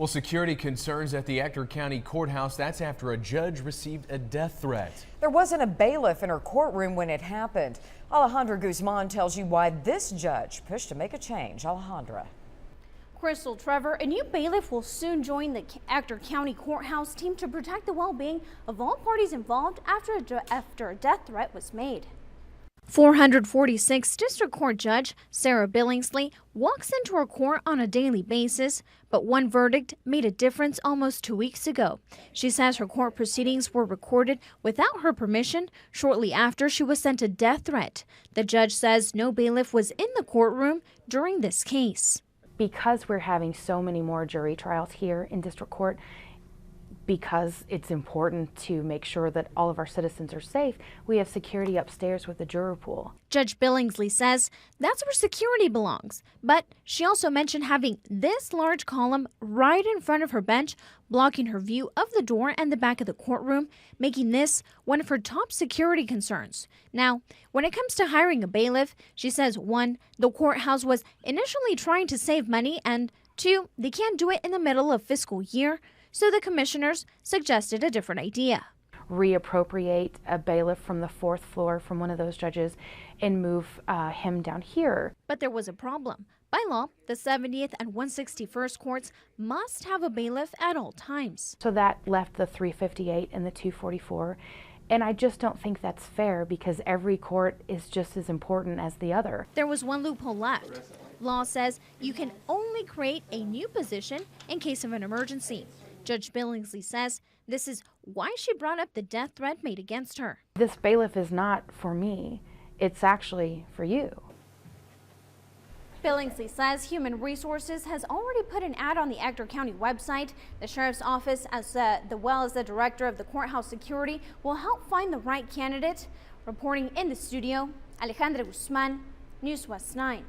Well, security concerns at the Ector County Courthouse. That's after a judge received a death threat. There wasn't a bailiff in her courtroom when it happened. Alejandra Guzman tells you why this judge pushed to make a change. Alejandra. Crystal, Trevor, a new bailiff will soon join the Ector County Courthouse team to protect the well-being of all parties involved after a death threat was made. 446 District Court Judge Sara Billingsley walks into her court on a daily basis, but one verdict made a difference almost 2 weeks ago. She says her court proceedings were recorded without her permission shortly after she was sent a death threat. The judge says no bailiff was in the courtroom during this case. Because we're having so many more jury trials here in district court, because it's important to make sure that all of our citizens are safe, we have security upstairs with the juror pool. Judge Billingsley says that's where security belongs, but she also mentioned having this large column right in front of her bench, blocking her view of the door and the back of the courtroom, making this one of her top security concerns. Now, when it comes to hiring a bailiff, she says 1, the courthouse was initially trying to save money, and 2, they can't do it in the middle of fiscal year. So the commissioners suggested a different idea. Reappropriate a bailiff from the 4th floor from one of those judges and move him down here. But there was a problem. By law, the 70th and 161st courts must have a bailiff at all times. So that left the 358 and the 244. And I just don't think that's fair because every court is just as important as the other. There was one loophole left. Law says you can only create a new position in case of an emergency. Judge Billingsley says this is why she brought up the death threat made against her. This bailiff is not for me. It's actually for you. Billingsley says Human Resources has already put an ad on the Ector County website. The Sheriff's Office, as well as the Director of the Courthouse Security, will help find the right candidate. Reporting in the studio, Alejandra Guzman, News West 9.